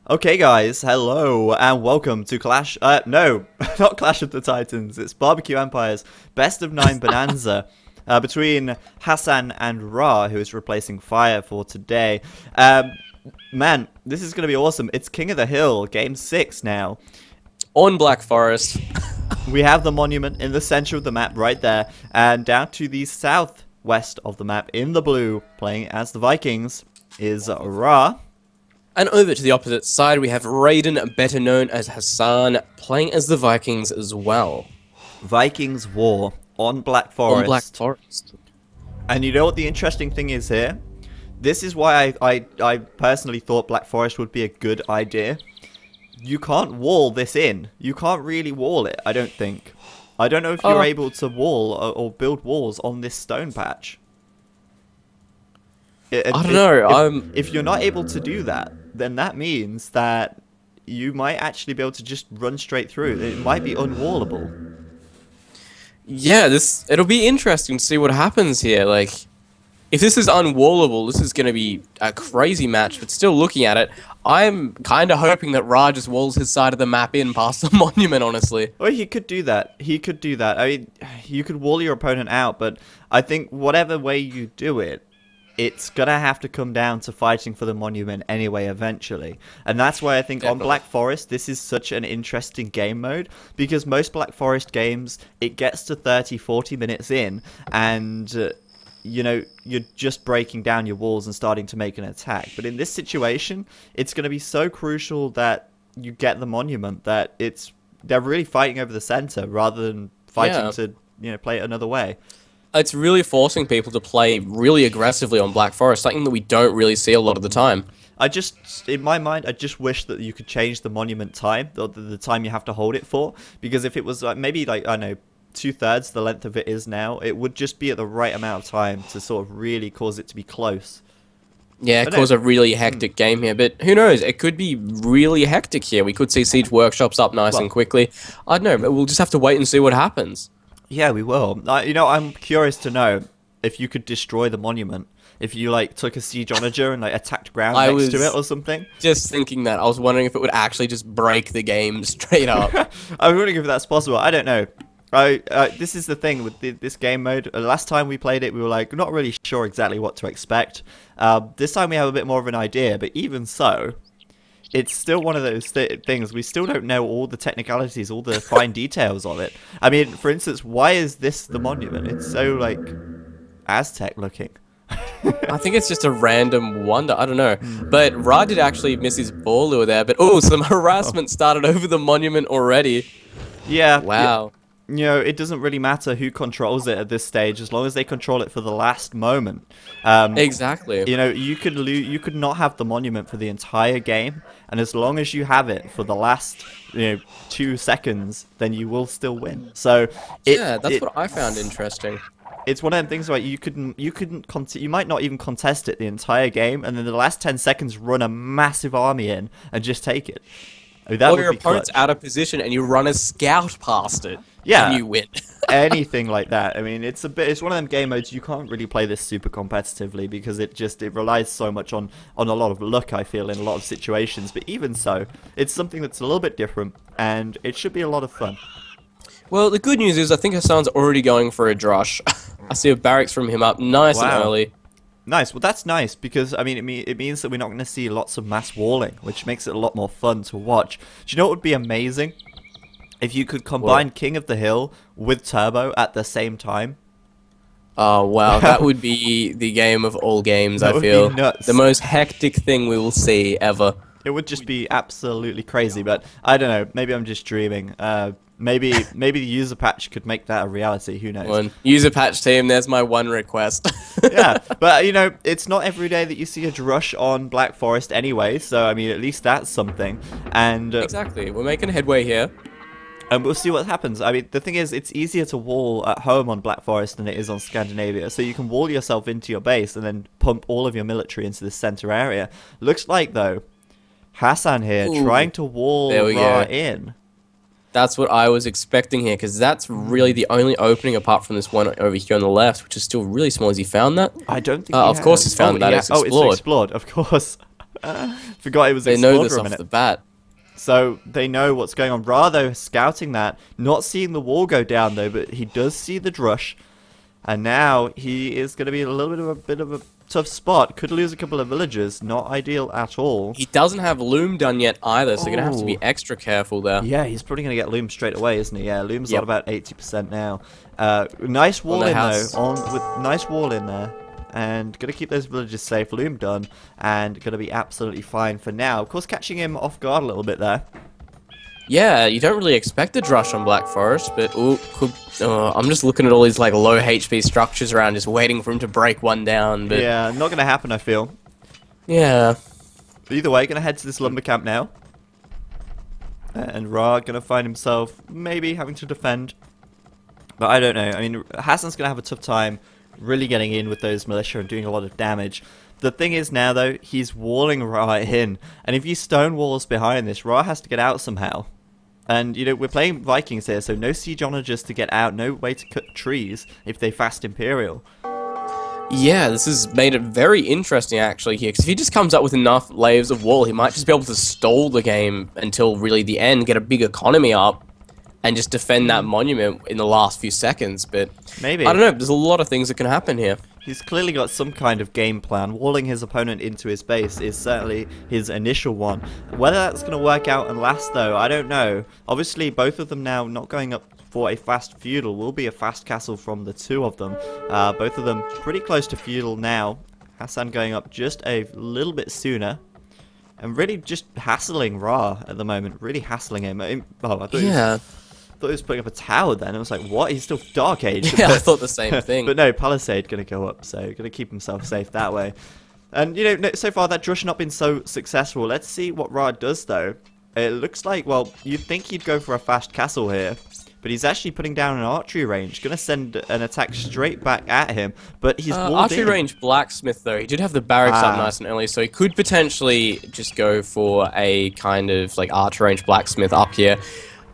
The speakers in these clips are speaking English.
Okay guys, hello and welcome to Clash, no, not Clash of the Titans, it's BBQ Empires Best of 9 Bonanza between Hasan and Ra, who is replacing Fire for today. Man, this is going to be awesome. It's King of the Hill, game 6 now. On Black Forest. We have the monument in the center of the map right there, and down to the southwest of the map in the blue, playing as the Vikings, is Ra. And over to the opposite side, we have Raiden, better known as Hasan, playing as the Vikings as well. Vikings War on Black Forest. On Black Forest. And you know what the interesting thing is here? This is why I personally thought Black Forest would be a good idea. You can't wall this in. You can't really wall it, I don't think. I don't know if you're able to wall or build walls on this stone patch. I don't know. If you're not able to do that, then that means that you might actually be able to just run straight through. It might be unwallable. Yeah, it'll be interesting to see what happens here. Like, if this is unwallable, this is going to be a crazy match. But still, looking at it, I'm kind of hoping that Ra just walls his side of the map in past the monument, honestly. Well, he could do that. He could do that. I mean, you could wall your opponent out, but I think whatever way you do it, it's going to have to come down to fighting for the monument anyway eventually. And that's why I think on Black Forest, this is such an interesting game mode. Because most Black Forest games, it gets to 30, 40 minutes in, and you know, you're just breaking down your walls and starting to make an attack. But in this situation, it's going to be so crucial that you get the monument, that they're really fighting over the center rather than fighting to, play it another way. It's really forcing people to play really aggressively on Black Forest, something that we don't really see a lot of the time. In my mind, I just wish that you could change the monument time, the time you have to hold it for, because if it was maybe like, I don't know, 2/3 the length of it is now, it would just be at the right amount of time to sort of really cause it to be close. Yeah, cause a really hectic game here, but who knows, it could be really hectic here. We could see Siege Workshops up nice and quickly. I don't know, but we'll just have to wait and see what happens. Yeah, we will. I'm curious to know if you could destroy the monument. If you, took a siege onager and, attacked ground next to it or something. Just thinking that. I was wondering if it would actually just break the game straight up. I'm wondering if that's possible. I don't know. This is the thing with this game mode. Last time we played it, we were, not really sure exactly what to expect. This time we have a bit more of an idea, but even so, it's still one of those things. We still don't know all the technicalities, all the fine details of it. I mean, for instance, why is this the monument? It's so, Aztec looking. I think it's just a random wonder. I don't know. But Ra did actually miss his ball lure there. But, some harassment started over the monument already. Yeah. Wow. It doesn't really matter who controls it at this stage, as long as they control it for the last moment. Exactly. You could not have the monument for the entire game, and as long as you have it for the last 2 seconds, then you will still win. So that's what I found interesting. It's one of them things where you might not even contest it the entire game, and then the last 10 seconds run a massive army in and just take it. I mean, or your opponent's out of position and you run a scout past it. Yeah, and you win. Anything like that. I mean, it's one of them game modes you can't really play this super competitively because it relies so much on a lot of luck, I feel, in a lot of situations. But even so, it's something that's a little bit different, and it should be a lot of fun. Well, the good news is I think Hasan's already going for a drush. I see a barracks from him up nice and early. Nice. Well, that's nice because, I mean, it means that we're not going to see lots of mass walling, which makes it a lot more fun to watch. Do you know what would be amazing? If you could combine King of the Hill with Turbo at the same time. Oh, wow. That would be the game of all games, I feel. Be nuts. The most hectic thing we will see ever. It would just be absolutely crazy, but I don't know. Maybe I'm just dreaming. Maybe the user patch could make that a reality. Who knows? User patch team, there's my one request. Yeah, but it's not every day that you see a drush on Black Forest anyway. So I mean, at least that's something. And exactly, we're making headway here. And we'll see what happens. I mean, the thing is, it's easier to wall at home on Black Forest than it is on Scandinavia. So you can wall yourself into your base and then pump all of your military into this center area. Looks like though, Hasan here trying to wall Ra in. That's what I was expecting here, because that's really the only opening apart from this one over here on the left, which is still really small. Has he found that? I don't think of course he's found that. It's explored. It's explored, of course. Forgot it was They know Explorer this for a off minute. the bat. So they know what's going on. Ra, though, scouting that, not seeing the wall go down, though, but he does see the drush. And now he is going to be a little bit of a tough spot. Could lose a couple of villagers. Not ideal at all. He doesn't have Loom done yet either, so you're going to have to be Oh. extra careful there. Yeah, he's probably going to get Loom straight away, isn't he? Yeah, Loom's Yep. on about 80% now. Nice wall the in, house. though. With nice wall in there. And going to keep those villagers safe. Loom done. And going to be absolutely fine for now. Of course, catching him off guard a little bit there. Yeah, you don't really expect the drush on Black Forest, but I'm just looking at all these like low HP structures around, just waiting for him to break one down. But Yeah, not going to happen, I feel. yeah, Either way, going to head to this lumber camp now. And Ra going to find himself maybe having to defend. But I don't know. I mean, Hasan's going to have a tough time really getting in with those militia and doing a lot of damage. The thing is now, though, he's walling Ra in. And if he stone walls behind this, Ra has to get out somehow. And, you know, we're playing Vikings here, so no siege onagers to get out, no way to cut trees if they fast Imperial. yeah, this has made it very interesting actually here, because if he just comes up with enough layers of wall, he might just be able to stall the game until really the end, get a big economy up, and just defend that monument in the last few seconds. But Maybe. I don't know, there's a lot of things that can happen here. He's clearly got some kind of game plan. Walling his opponent into his base is certainly his initial one. Whether that's going to work out and last, though, I don't know. Obviously, both of them now not going up for a fast feudal. Will be a fast castle from the two of them. Both of them pretty close to feudal now. Hasan going up just a little bit sooner. And really just hassling Ra at the moment. Really hassling him. I thought he was... Yeah. I thought he was putting up a tower then. I was like, what? He's still Dark Age. Yeah, I thought the same thing. But no, Palisade going to go up, so going to keep himself safe that way. And, you know, so far that drush not been so successful. Let's see what Ra does, though. It looks like, well, you'd think he'd go for a fast castle here. But he's actually putting down an archery range. Going to send an attack straight back at him. But he's walled archery in. range blacksmith though, he did have the barracks up nice and early, so he could potentially just go for a kind of like archery range blacksmith up here,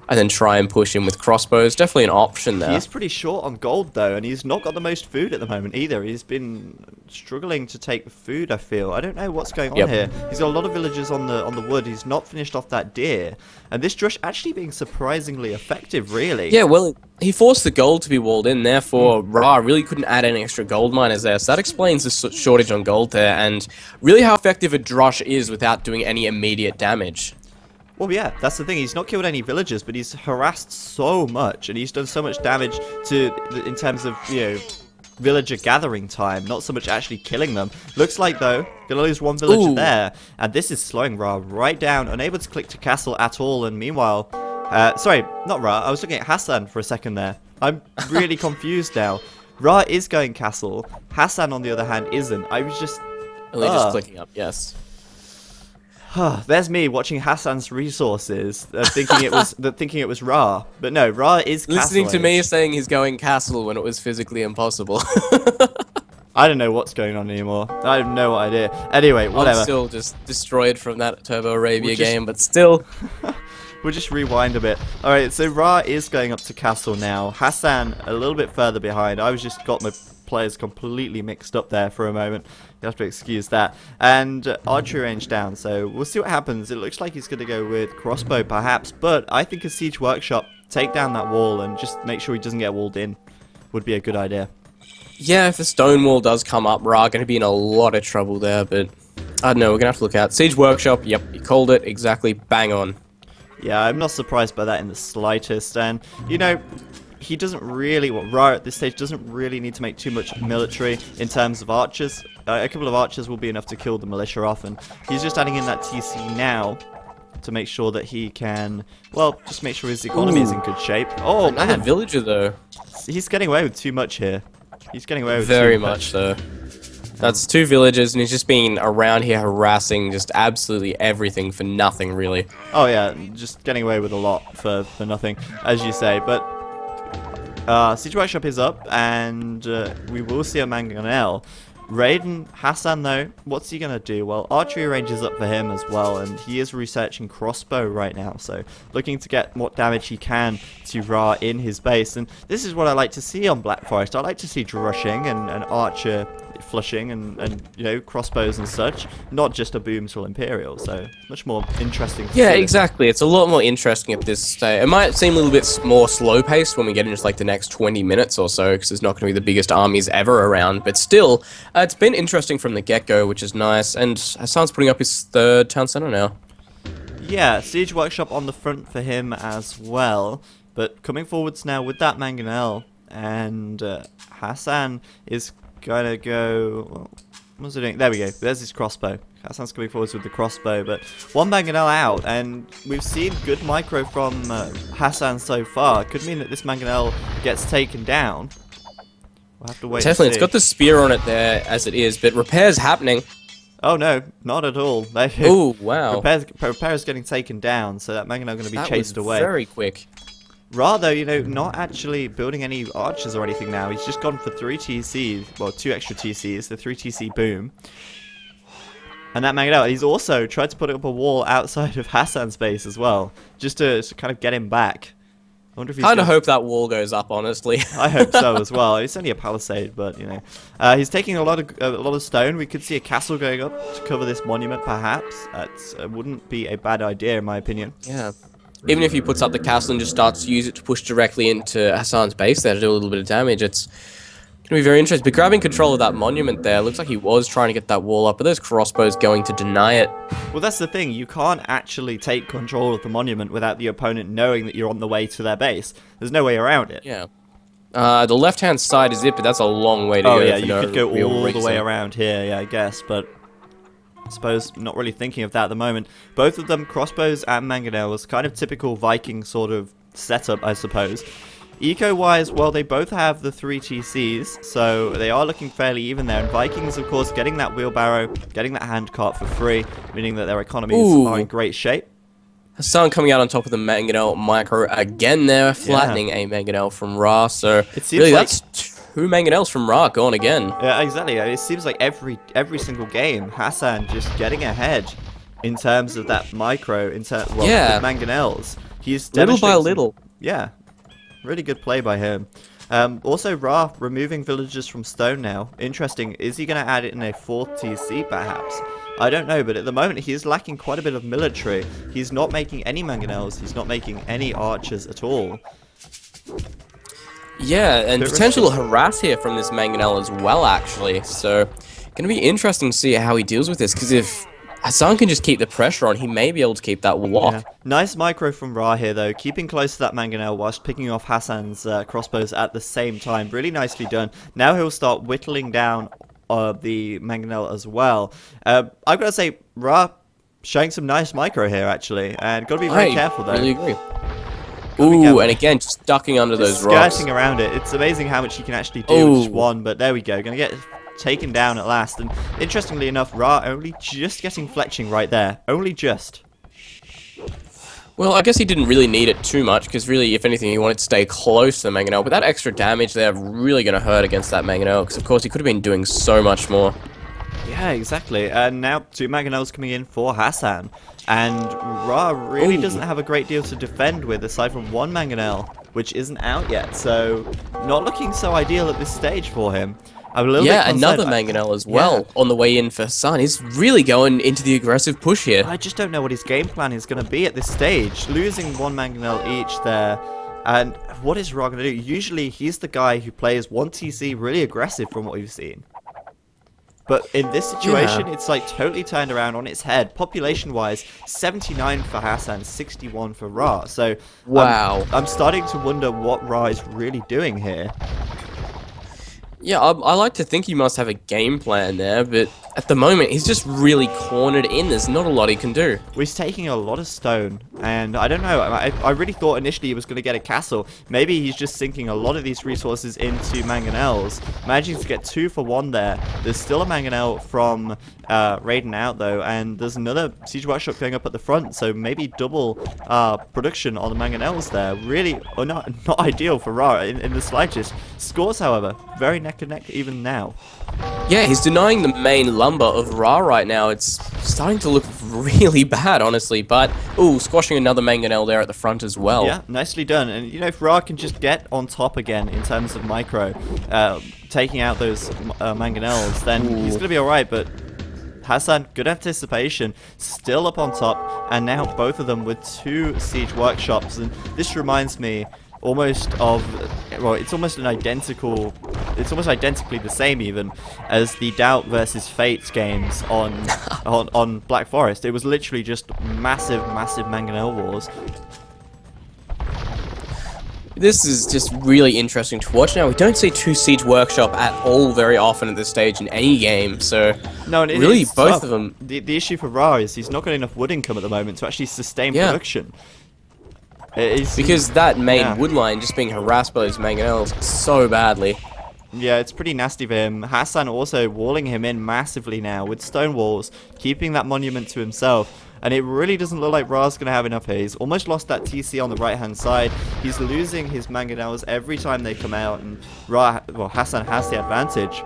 and then try and push him with crossbows. Definitely an option there. He's pretty short on gold, though, and he's not got the most food at the moment either. He's been struggling to take food, I feel. I don't know what's going on here. He's got a lot of villagers on the wood. He's not finished off that deer. And this drush actually being surprisingly effective, really. Yeah, well, he forced the gold to be walled in, therefore Ra really couldn't add any extra gold miners there, so that explains the shortage on gold there, and really how effective a drush is without doing any immediate damage. Well, yeah, that's the thing. He's not killed any villagers, but he's harassed so much, and he's done so much damage in terms of, you know, villager gathering time, not so much actually killing them. Looks like, though, gonna lose one villager there, and this is slowing Ra right down, unable to click to castle at all, and meanwhile, sorry, not Ra, I was looking at Hasan for a second there. I'm really confused now. Ra is going castle, Hasan, on the other hand, isn't. I was just... Only just clicking up, yes. There's me watching Hasan's resources, thinking it was Ra, but no, Ra is castle Listening to age. me saying he's going castle when it was physically impossible. I don't know what's going on anymore. I have no idea. Anyway, whatever. I'm still just destroyed from that Turbo Arabia game, but still. We'll just rewind a bit. Alright, so Ra is going up to castle now. Hasan a little bit further behind. I was just got my players completely mixed up there for a moment. You have to excuse that. And archery range down, so we'll see what happens. It looks like he's going to go with crossbow perhaps, but I think a siege workshop, take down that wall and just make sure he doesn't get walled in, would be a good idea. Yeah, if the stone wall does come up, Ra going to be in a lot of trouble there, but I don't know, we're going to have to look out. Siege workshop, yep, you called it, exactly, bang on. Yeah, I'm not surprised by that in the slightest, and, you know, he doesn't really, Ra at this stage doesn't really need to make too much military in terms of archers. A couple of archers will be enough to kill the militia off, and he's just adding in that TC now to make sure that he can, well, just make sure his economy is in good shape. Oh, Another man, villager, though. he's getting away with too much here. He's getting away with Very too much so. That's two villagers, and he's just been around here harassing just absolutely everything for nothing, really. Oh, yeah, just getting away with a lot for nothing, as you say, but... Siege Workshop is up, and we will see a Mangonel. Raiden, Hasan though, what's he going to do? Well, archery range is up for him as well, and he is researching crossbow right now, so looking to get what damage he can to Ra in his base, and this is what I like to see on Black Forest. I like to see drushing and archer flushing and you know, crossbows and such, not just a boom to Imperial. So much more interesting. Yeah, exactly. It's a lot more interesting at this stage. It might seem a little bit more slow-paced when we get into like the next 20 minutes or so, because there's not going to be the biggest armies ever around. But still, it's been interesting from the get-go, which is nice. And Hasan's putting up his 3rd town center now. Yeah, Siege Workshop on the front for him as well. But coming forwards now with that mangonel, and Hasan is gonna go. Well, what's he doing? There we go. There's his crossbow. Hasan's coming forwards with the crossbow, but one mangonel out, and we've seen good micro from Hasan so far. Could mean that this mangonel gets taken down. We'll have to wait. Definitely, and see. it's got the spear on it there as it is, but repairs happening. Oh no, not at all. Oh wow. Repairs getting taken down, so that mangonel going to be chased away. Very quick. Ra, though, you know, not actually building any archers or anything now. He's just gone for 3 TCs, well, 2 extra TCs, the 3 TC boom. And that mangonel, he's also tried to put up a wall outside of Hasan's base as well, just to kind of get him back. I wonder if he's kind of hope that wall goes up, honestly. I hope so as well. It's only a palisade, but you know, he's taking a lot of stone. We could see a castle going up to cover this monument, perhaps. That wouldn't be a bad idea, in my opinion. Yeah. Even if he puts up the castle and just starts to use it to push directly into Hasan's base there to do a little bit of damage, it's going to be very interesting. But grabbing control of that monument there, looks like he was trying to get that wall up, but those crossbows going to deny it. Well, that's the thing. You can't actually take control of the monument without the opponent knowing that you're on the way to their base. There's no way around it. Yeah. The left-hand side is it, but that's a long way to go. Oh, yeah, you could go all the way around here, yeah, I guess, but I suppose not really thinking of that at the moment. Both of them, crossbows and mangonels, kind of typical Viking sort of setup, I suppose. Eco-wise, well, they both have the 3 TCs, so they are looking fairly even there. And Vikings, of course, getting that wheelbarrow, getting that handcart for free, meaning that their economies are in great shape. Hasan coming out on top of the mangonel micro again there, flattening a mangonel from Ra. So it seems really, like that's 2 mangonels from Ra gone again. Yeah, exactly. It seems like every single game, Hasan just getting ahead in terms of that micro, with mangonels. He's little by little. Yeah. Really good play by him. Also, Ra removing villagers from stone now. Interesting. Is he going to add it in a 4th TC, perhaps? I don't know, but at the moment, he is lacking quite a bit of military. He's not making any mangonels. He's not making any archers at all. Yeah, and potential harass here from this mangonel as well, actually. So, going to be interesting to see how he deals with this, because if Hasan can just keep the pressure on, he may be able to keep that wall off. Yeah. Nice micro from Ra here, though, keeping close to that mangonel whilst picking off Hasan's crossbows at the same time. Really nicely done. Now he'll start whittling down the mangonel as well. I've got to say, Ra showing some nice micro here, actually, and got to be very careful, though. I really agree. Ooh, and again, just ducking under those rocks. Skirting around it. It's amazing how much he can actually do with just one, but there we go. Going to get taken down at last. And interestingly enough, Ra only just getting fletching right there. Only just. Well, I guess he didn't really need it too much, because really, if anything, he wanted to stay close to the mangonel. But that extra damage there really going to hurt against that mangonel, because of course he could have been doing so much more. Yeah, exactly. And now 2 mangonels coming in for Hasan. And Ra really doesn't have a great deal to defend with, aside from 1 mangonel, which isn't out yet. So, not looking so ideal at this stage for him. I'm a little bit concerned. Another mangonel as well on the way in for Hasan. He's really going into the aggressive push here. I just don't know what his game plan is going to be at this stage. Losing 1 mangonel each there. And what is Ra going to do? Usually, he's the guy who plays 1 TC really aggressive from what we've seen. But in this situation, it's like totally turned around on its head. Population-wise, 79 for Hasan, 61 for Ra. So, wow. I'm starting to wonder what Ra is really doing here. Yeah, I like to think he must have a game plan there, but at the moment, he's just really cornered in. There's not a lot he can do. Well, he's taking a lot of stone, and I don't know. I really thought initially he was going to get a castle. Maybe he's just sinking a lot of these resources into mangonels. Managing to get 2 for 1 there. There's still a mangonel from Raiden out, though, and there's another siege workshop going up at the front, so maybe double production on the mangonels there. Really not ideal for Ra in the slightest. Scores, however, very neck and neck even now. Yeah, he's denying the main lumber of Ra right now. It's starting to look really bad, honestly. But, ooh, squashing another mangonel there at the front as well. Yeah, nicely done. And, you know, if Ra can just get on top again in terms of micro, taking out those mangonels, then he's going to be alright, but Hasan, good anticipation, still up on top, and now both of them with 2 siege workshops, and this reminds me almost of, well, it's almost identically the same even as the Doubt versus Fates games on Black Forest. It was literally just massive mangonel wars. This is just really interesting to watch now. We don't see 2 siege workshop at all very often at this stage in any game, so no, and really both tough. of them. The issue for Ra is he's not got enough wood income at the moment to actually sustain production. Because that main wood line just being harassed by those mangonels so badly. Yeah, it's pretty nasty for him. Hasan also walling him in massively now with stone walls, keeping that monument to himself. And it really doesn't look like Ra's going to have enough here. He's almost lost that TC on the right-hand side. He's losing his mangonels every time they come out, and Hasan has the advantage.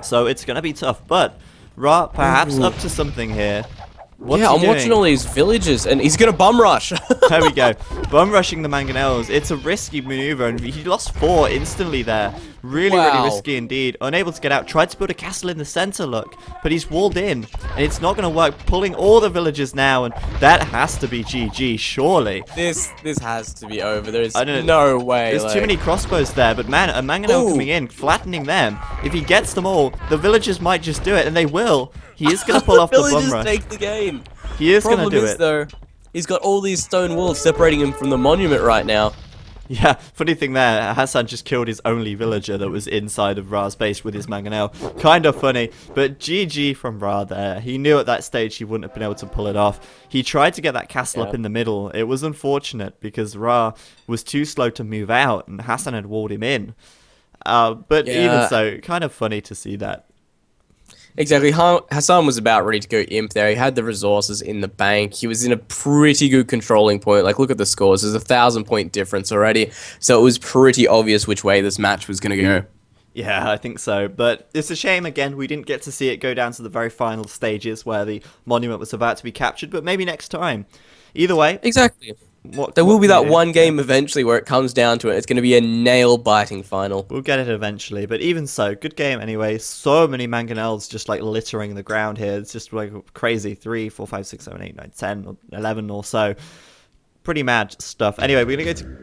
So it's going to be tough, but Ra perhaps up to something here. What's I'm watching all these villages, and he's gonna bum rush. There we go. Bum rushing the mangonels. It's a risky maneuver, and he lost 4 instantly there. Really risky indeed. Unable to get out. Tried to build a castle in the center, look. But he's walled in, and it's not going to work. Pulling all the villagers now, and that has to be GG, surely. This has to be over. There's no way. There's too many crossbows there, but man, a mangonel coming in, flattening them. If he gets them all, the villagers might just do it, and they will. He is going to pull off the bum rush. Take the game. He is going to do it. Though, he's got all these stone walls separating him from the monument right now. Yeah, funny thing there, Hasan just killed his only villager that was inside of Ra's base with his mangonel. Kind of funny, but GG from Ra there. He knew at that stage he wouldn't have been able to pull it off. He tried to get that castle up in the middle. It was unfortunate because Ra was too slow to move out and Hasan had walled him in. But even so, kind of funny to see that. Exactly. Hasan was about ready to go imp there. He had the resources in the bank. He was in a pretty good controlling point. Like, look at the scores. There's a 1,000-point difference already. So it was pretty obvious which way this match was going to go. Yeah, I think so. But it's a shame, again, we didn't get to see it go down to the very final stages where the monument was about to be captured. But maybe next time. Either way. Exactly. There will be that one game eventually where it comes down to it. It's going to be a nail-biting final. We'll get it eventually, but even so, good game anyway. So many mangonels just like littering the ground here. It's just like crazy. 3, 4, 5, 6, 7, 8, 9, 10, 11 or so. Pretty mad stuff. Anyway, we're going to go to